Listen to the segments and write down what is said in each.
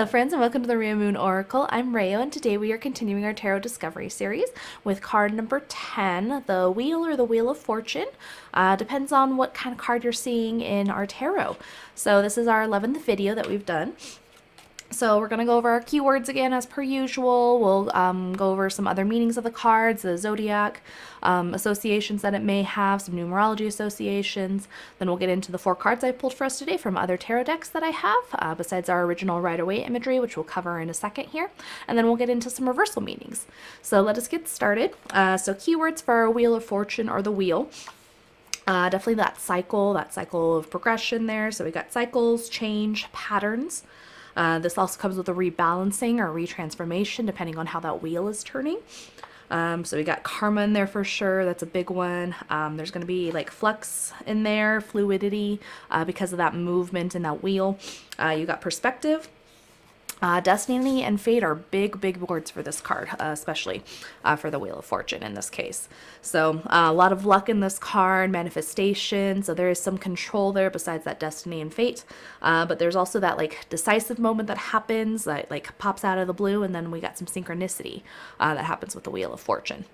Hello friends and welcome to the Rio Moon Oracle. I'm Rayo and today we are continuing our Tarot Discovery series with card number 10, the Wheel or the Wheel of Fortune. Depends on what kind of card you're seeing in our tarot. So this is our 11th video that we've done. So we're going to go over our keywords again as per usual. We'll go over some other meanings of the cards, the zodiac associations that it may have, some numerology associations. Then we'll get into the 4 cards I pulled for us today from other tarot decks that I have, besides our original Rider Waite imagery, which we'll cover in a second here. And then we'll get into some reversal meanings. So let us get started. So keywords for our Wheel of Fortune or the Wheel. Definitely that cycle of progression there. So we got cycles, change, patterns. This also comes with a rebalancing or retransformation depending on how that wheel is turning. So we got karma in there for sure. That's a big one. There's going to be like flux in there, fluidity, because of that movement in that wheel. You got perspective. Destiny and fate are big words for this card, especially for the Wheel of Fortune in this case. So a lot of luck in this card, manifestation. So there is some control there besides that destiny and fate. But there's also that like decisive moment that happens that like pops out of the blue, and then we got some synchronicity that happens with the Wheel of Fortune.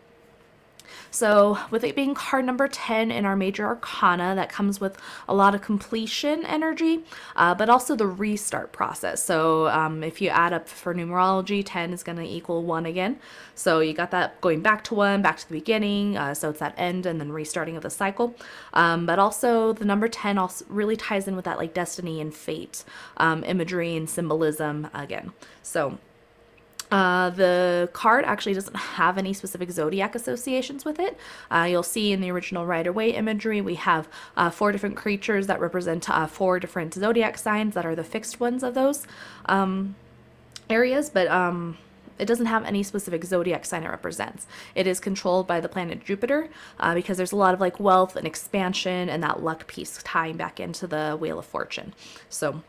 So with it being card number 10 in our Major Arcana, that comes with a lot of completion energy, but also the restart process. So if you add up for numerology, 10 is going to equal 1 again. So you got that going back to 1, back to the beginning. So it's that end and then restarting of the cycle. But also the number 10 also really ties in with that like destiny and fate imagery and symbolism again. So the card actually doesn't have any specific zodiac associations with it. You'll see in the original Rider Waite imagery, we have 4 different creatures that represent 4 different zodiac signs that are the fixed ones of those areas, but it doesn't have any specific zodiac sign it represents. It is controlled by the planet Jupiter because there's a lot of like wealth and expansion and that luck piece tying back into the Wheel of Fortune. So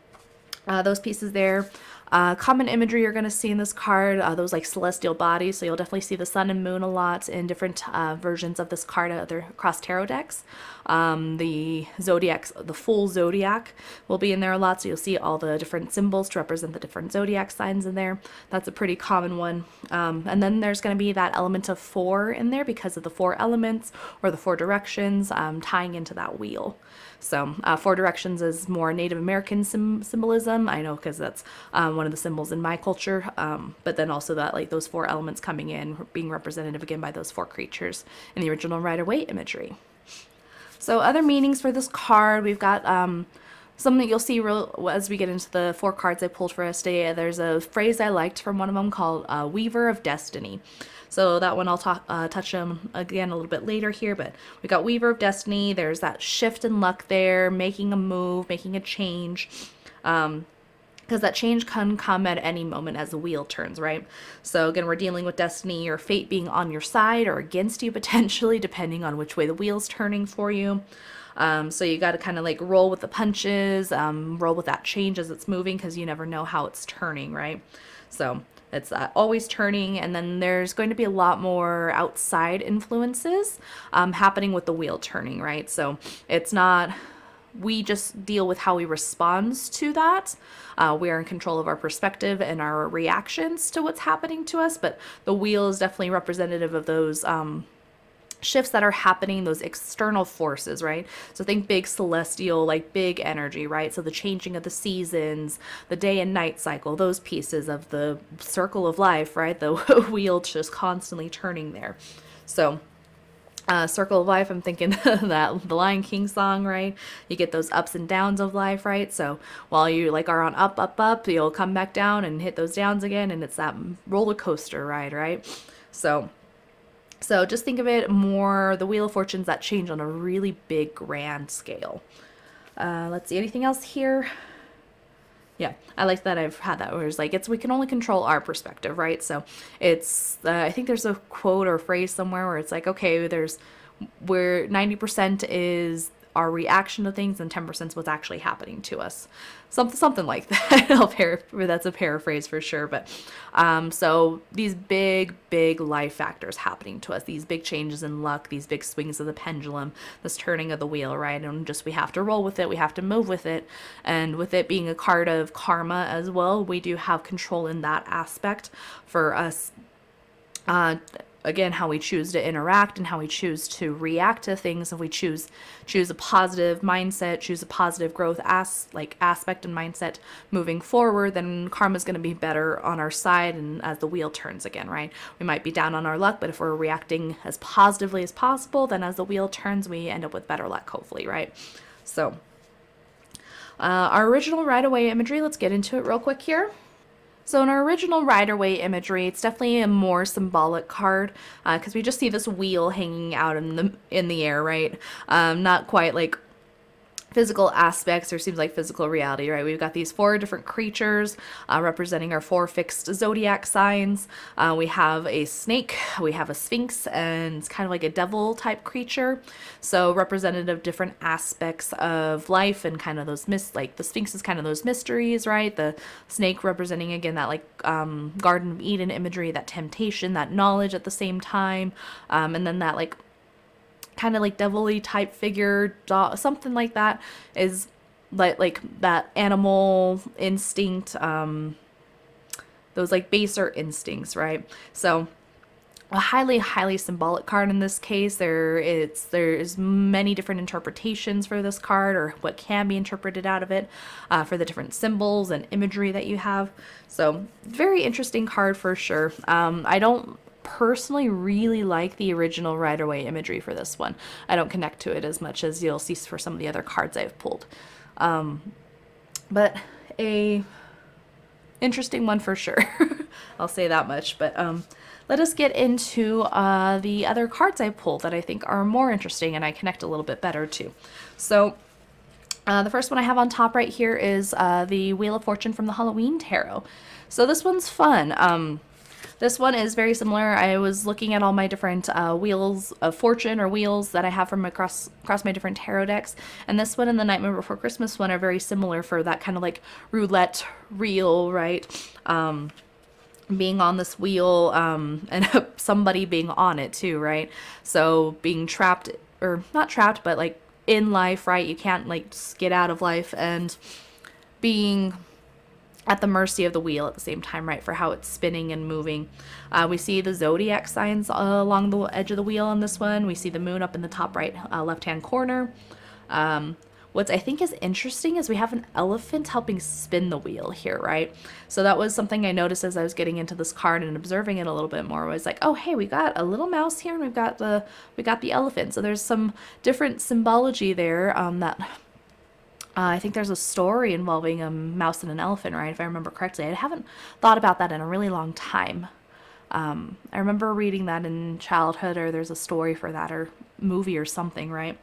those pieces there. Common imagery you're going to see in this card, those like celestial bodies. So you'll definitely see the sun and moon a lot in different versions of this card across tarot decks. The zodiacs, the full zodiac will be in there a lot. So you'll see all the different symbols to represent the different zodiac signs in there. That's a pretty common one. And then there's going to be that element of 4 in there because of the 4 elements or the 4 directions tying into that wheel. So 4 directions is more Native American symbolism. I know because that's one of the symbols in my culture. But then also that like those 4 elements coming in, being representative again by those 4 creatures in the original Rider Waite imagery. So other meanings for this card, we've got something that you'll see as we get into the 4 cards I pulled for us today. There's a phrase I liked from one of them called Weaver of Destiny. So that one I'll touch them again a little bit later here, but we got Weaver of Destiny. There's that shift in luck there, making a move, making a change. Because that change can come at any moment as the wheel turns, right? So again, we're dealing with destiny or fate being on your side or against you potentially, depending on which way the wheel's turning for you. So you got to kind of like roll with the punches, roll with that change as it's moving because you never know how it's turning, right? So it's always turning, and then there's going to be a lot more outside influences happening with the wheel turning, right? So it's not, we just deal with how we respond to that. We are in control of our perspective and our reactions to what's happening to us, but the wheel is definitely representative of those shifts that are happening, those external forces, right? So think big celestial, like big energy, right? So the changing of the seasons, the day and night cycle, those pieces of the circle of life, right? The wheel just constantly turning there. So circle of life, I'm thinking that the Lion King song, right? You get those ups and downs of life, right? So while you like are on up, you'll come back down and hit those downs again, and it's that roller coaster ride, right? So just think of it more, the Wheel of Fortune's that change on a really big, grand scale. Let's see, anything else here? Yeah, I like that I've had that where it's like, we can only control our perspective, right? So it's, I think there's a quote or phrase somewhere where it's like, okay, where 90% is our reaction to things, and 10% is what's actually happening to us. Something like that. That's a paraphrase for sure. But so these big life factors happening to us, these big changes in luck, these big swings of the pendulum, this turning of the wheel, right? And just we have to roll with it, we have to move with it. And with it being a card of karma as well, we do have control in that aspect for us. Again, how we choose to interact and how we choose to react to things. If we choose a positive mindset, choose a positive growth aspect and mindset moving forward, then karma is going to be better on our side. And as the wheel turns again, right? We might be down on our luck, but if we're reacting as positively as possible, then as the wheel turns, we end up with better luck, hopefully, right? So our original Rider Waite imagery, let's get into it real quick here. So in our original Rider Waite imagery, it's definitely a more symbolic card because we just see this wheel hanging out in the air, right? Not quite like physical aspects, or seems like physical reality, right? We've got these 4 different creatures representing our 4 fixed zodiac signs. We have a snake, we have a sphinx, and it's kind of like a devil type creature. So representative of different aspects of life and kind of those like the sphinx is kind of those mysteries, right? The snake representing again that like Garden of Eden imagery, that temptation, that knowledge at the same time, and then that like kind of like devilly type figure, something like that, is like that animal instinct, those like baser instincts, right? So a highly symbolic card in this case. There's many different interpretations for this card, or what can be interpreted out of it, for the different symbols and imagery that you have. So very interesting card for sure. I don't personally really like the original Rider Waite imagery for this one. I don't connect to it as much as you'll see for some of the other cards I've pulled. But a interesting one for sure. I'll say that much. But let us get into the other cards I pulled that I think are more interesting and I connect a little bit better to. So the first one I have on top right here is the Wheel of Fortune from the Halloween Tarot. So this one's fun. This one is very similar. I was looking at all my different wheels of fortune, or wheels that I have from across my different tarot decks. And this one and the Nightmare Before Christmas one are very similar for that kind of like roulette reel, right? Being on this wheel and somebody being on it too, right? So being trapped, or not trapped, but like in life, right? You can't like just get out of life, and being at the mercy of the wheel at the same time, right, for how it's spinning and moving. We see the zodiac signs along the edge of the wheel on this one. We see the moon up in the top right left-hand corner. What I think is interesting is we have an elephant helping spin the wheel here, right? So that was something I noticed as I was getting into this card and observing it a little bit more. I was like, oh, hey, we got a little mouse here, and we got the elephant. So there's some different symbology there that I think there's a story involving a mouse and an elephant, right? If I remember correctly. I haven't thought about that in a really long time. I remember reading that in childhood, or there's a story for that, or movie or something, right?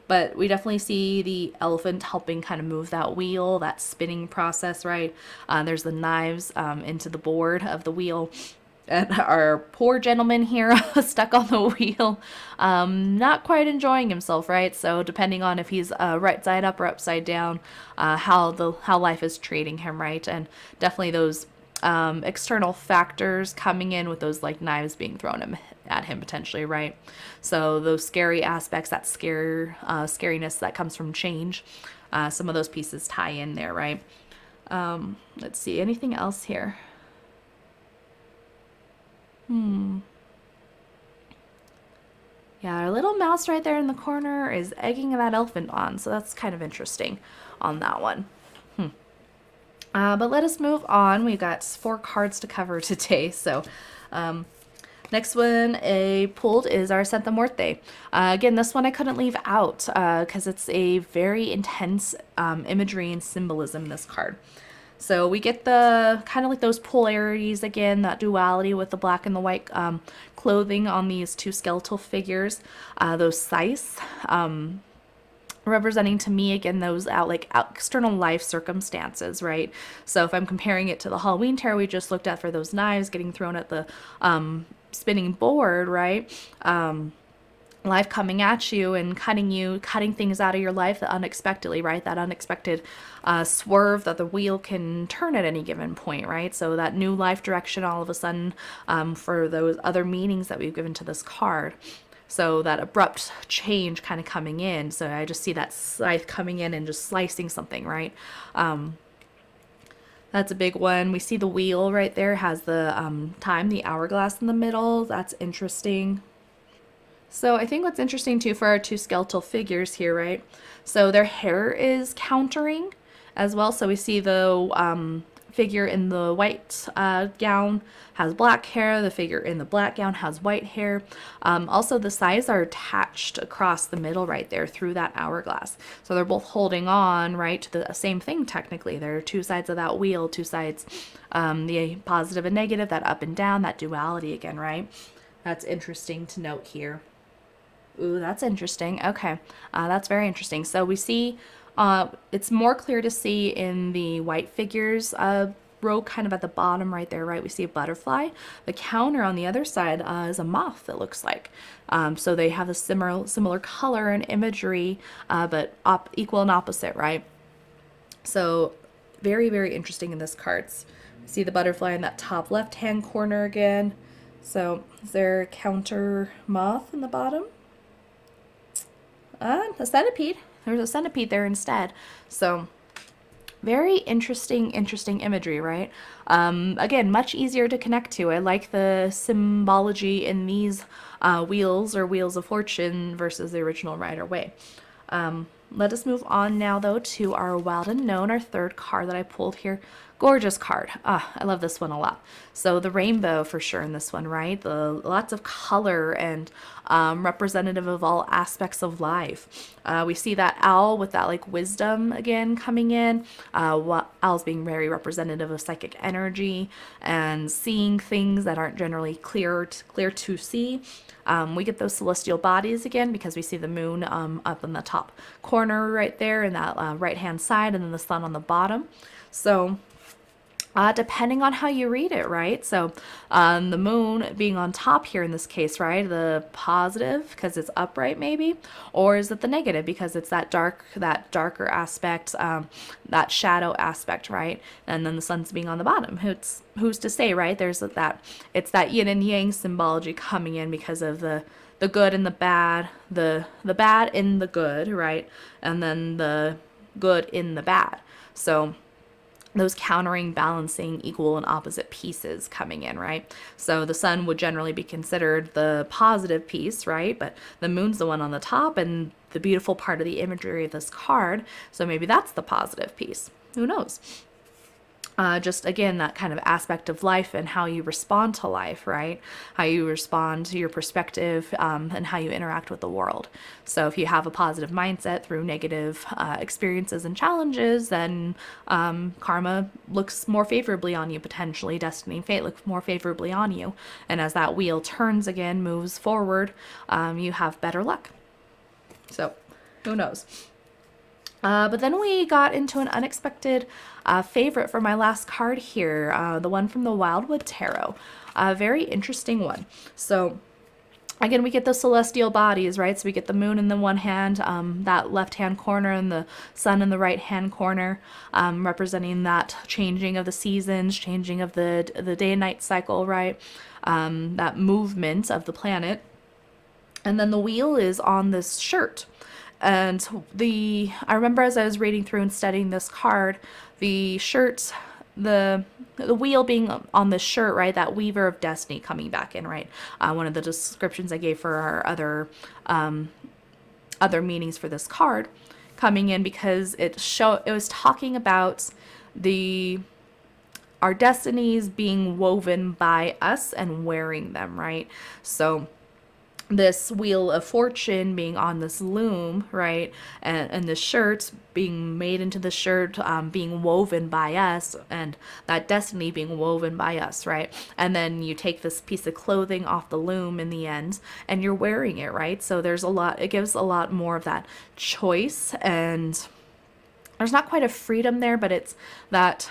But we definitely see the elephant helping kind of move that wheel, that spinning process, right? There's the knives into the board of the wheel. And our poor gentleman here stuck on the wheel, not quite enjoying himself, right? So depending on if he's right side up or upside down, how life is treating him, right? And definitely those external factors coming in with those like knives being thrown at him potentially, right? So those scary aspects, that scariness that comes from change, some of those pieces tie in there, right? Let's see, anything else here? Yeah, our little mouse right there in the corner is egging that elephant on, so that's kind of interesting on that one. But let us move on. We've got 4 cards to cover today, so next one I pulled is our Santa Muerte. Again, this one I couldn't leave out because it's a very intense imagery and symbolism in this card. So we get the kind of like those polarities again, that duality with the black and the white clothing on these 2 skeletal figures, those scythes, representing to me again those external life circumstances, right? So if I'm comparing it to the Halloween tarot we just looked at for those knives getting thrown at the spinning board, right? life coming at you and cutting things out of your life that unexpectedly, right? That unexpected swerve that the wheel can turn at any given point, right? So that new life direction all of a sudden, for those other meanings that we've given to this card. So that abrupt change kind of coming in. So I just see that scythe coming in and just slicing something, right? That's a big one. We see the wheel right there has the time, the hourglass in the middle. That's interesting. So I think what's interesting too for our two skeletal figures here, right? So their hair is countering as well. So we see the figure in the white gown has black hair. The figure in the black gown has white hair. Also, the sides are attached across the middle right there through that hourglass. So they're both holding on, right, to the same thing technically. There are two sides of that wheel, two sides, the positive and negative, that up and down, that duality again, right? That's interesting to note here. Ooh, that's interesting. Okay, that's very interesting. So we see it's more clear to see in the white figures row kind of at the bottom right there, right? We see a butterfly. The counter on the other side is a moth, it looks like. So they have a similar color and imagery, but equal and opposite, right? So very, very interesting in this cards. See the butterfly in that top left-hand corner again. So is there a counter moth in the bottom? A centipede. There's a centipede there instead. So very interesting imagery, right? Again, much easier to connect to. I like the symbology in these wheels or wheels of fortune versus the original Rider Waite. Let us move on now, though, to our Wild Unknown, our third card that I pulled here. Gorgeous card. I love this one a lot. So the rainbow for sure in this one, right? The lots of color and representative of all aspects of life. We see that owl with that like wisdom again coming in. Owls being very representative of psychic energy and seeing things that aren't generally clear to see. We get those celestial bodies again because we see the moon up in the top corner right there in that right hand side, and then the sun on the bottom. So depending on how you read it, right? So the moon being on top here in this case, right? The positive because it's upright maybe, or is it the negative because it's that darker aspect, that shadow aspect, right? And then the sun's being on the bottom. Who's to say, right? It's that yin and yang symbology coming in because of the good and the bad, the bad in the good, right? And then the good in the bad. So those countering, balancing, equal and opposite pieces coming in, right? So the sun would generally be considered the positive piece, right? But the moon's the one on the top and the beautiful part of the imagery of this card. So maybe that's the positive piece. Who knows? Just again, that kind of aspect of life and how you respond to life, right? How you respond to your perspective and how you interact with the world. So if you have a positive mindset through negative experiences and challenges, then karma looks more favorably on you, potentially. Destiny and fate look more favorably on you. And as that wheel turns again, moves forward, you have better luck. So who knows? But then we got into an unexpected favorite for my last card here, the one from the Wildwood Tarot. A very interesting one. So again, we get the celestial bodies, right? So we get the moon in the one hand, that left-hand corner, and the sun in the right-hand corner, representing that changing of the seasons, changing of the day and night cycle, right? That movement of the planet. And then the wheel is on this shirt. And I remember as I was reading through and studying this card, the shirt, the wheel being on the shirt, right? That weaver of destiny coming back in, right? One of the descriptions I gave for our other meanings for this card coming in, because it was talking about our destinies being woven by us and wearing them, right? So this wheel of fortune being on this loom, right, and the shirt being made into the shirt, being woven by us, and that destiny being woven by us, right? And then you take this piece of clothing off the loom in the end and you're wearing it, right? So it gives a lot more of that choice, and there's not quite a freedom there, but it's that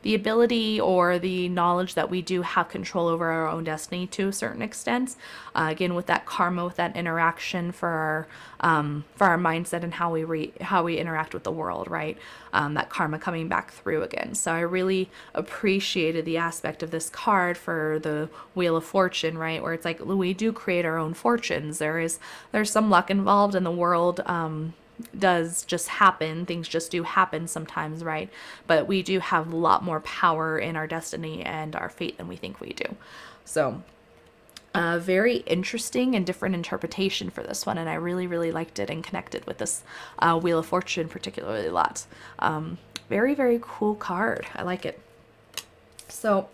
the ability or the knowledge that we do have control over our own destiny to a certain extent. Again, with that karma, with that interaction for our mindset and how we interact with the world, right? That karma coming back through again. So I really appreciated the aspect of this card for the Wheel of Fortune, right? Where it's like we do create our own fortunes. There's some luck involved in the world. Does just happen. Things just do happen sometimes, right? But we do have a lot more power in our destiny and our fate than we think we do. So very interesting and different interpretation for this one, and I really, really liked it and connected with this Wheel of Fortune particularly a lot. Very, very cool card. I like it. So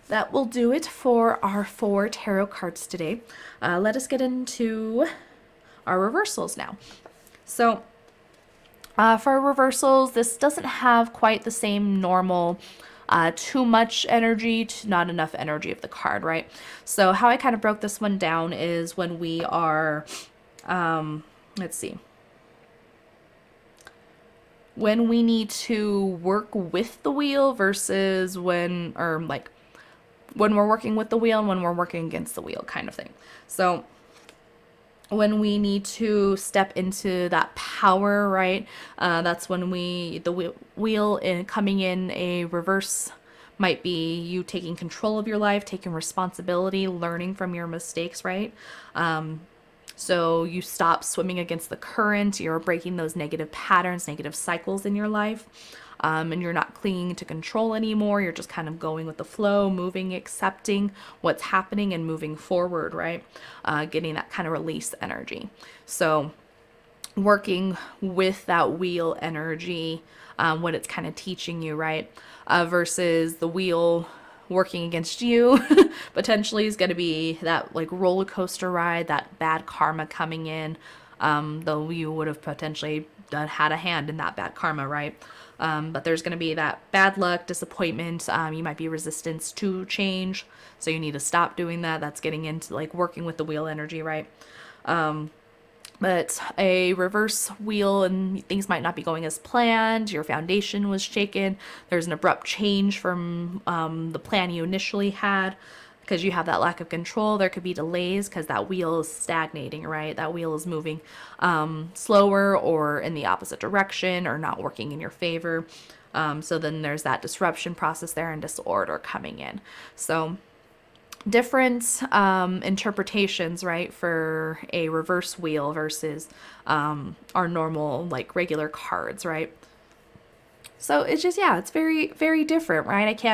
that will do it for our 4 tarot cards today. Let us get into our reversals now. So for reversals, this doesn't have quite the same normal too much energy to not enough energy of the card, right? So how I kind of broke this one down is when we are, let's see, when we need to work with the wheel versus when we're working with the wheel and when we're working against the wheel kind of thing. So when we need to step into that power, right? That's when the wheel coming in a reverse might be you taking control of your life, taking responsibility, learning from your mistakes, right? So you stop swimming against the current, you're breaking those negative patterns, negative cycles in your life. And you're not clinging to control anymore. You're just kind of going with the flow, moving, accepting what's happening and moving forward, right? Getting that kind of release energy. So working with that wheel energy, what it's kind of teaching you, right? Versus the wheel working against you potentially is going to be that like roller coaster ride, that bad karma coming in, though you would have potentially had a hand in that bad karma, right? But there's going to be that bad luck, disappointment. You might be resistance to change, so you need to stop doing that. That's getting into like working with the wheel energy, right? But a reverse wheel and things might not be going as planned. Your foundation was shaken. There's an abrupt change from the plan you initially had. Because you have that lack of control, there could be delays because that wheel is stagnating, right? That wheel is moving slower or in the opposite direction or not working in your favor. So then there's that disruption process there and disorder coming in. So different interpretations, right, for a reverse wheel versus our normal, like regular cards, right? So it's just, yeah, it's very, very different, right?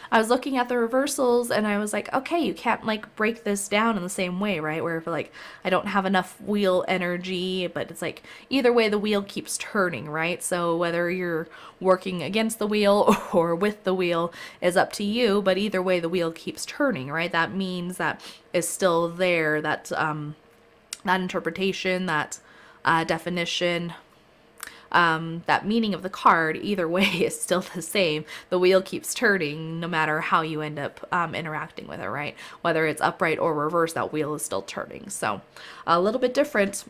I was looking at the reversals and I was like, okay, you can't like break this down in the same way, right? Where if like, I don't have enough wheel energy, but it's like, either way, the wheel keeps turning, right? So whether you're working against the wheel or with the wheel is up to you, but either way, the wheel keeps turning, right? That means that is still there, that, that interpretation, that definition, that meaning of the card, either way, is still the same. The wheel keeps turning no matter how you end up interacting with it, right? Whether it's upright or reverse, that wheel is still turning. So a little bit different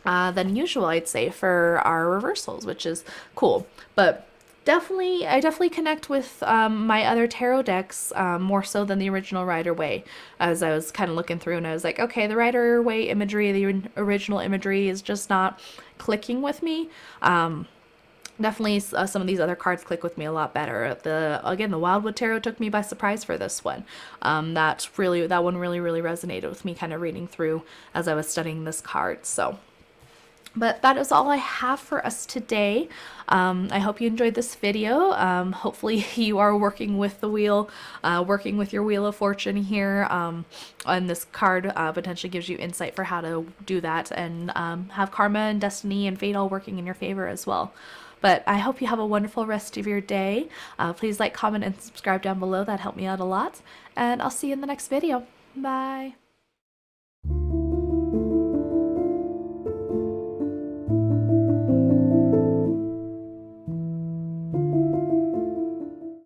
than usual, I'd say, for our reversals, which is cool. But I definitely connect with my other tarot decks more so than the original Rider Waite. As I was kind of looking through and I was like, okay, the Rider Waite imagery, the original imagery is just not clicking with me. Definitely some of these other cards click with me a lot better. Again, the Wildwood Tarot took me by surprise for this one. That one really, really resonated with me kind of reading through as I was studying this card. So, but that is all I have for us today. I hope you enjoyed this video. Hopefully you are working with the wheel, working with your Wheel of Fortune here. And this card potentially gives you insight for how to do that and have karma and destiny and fate all working in your favor as well. But I hope you have a wonderful rest of your day. Please like, comment, and subscribe down below. That helped me out a lot. And I'll see you in the next video. Bye.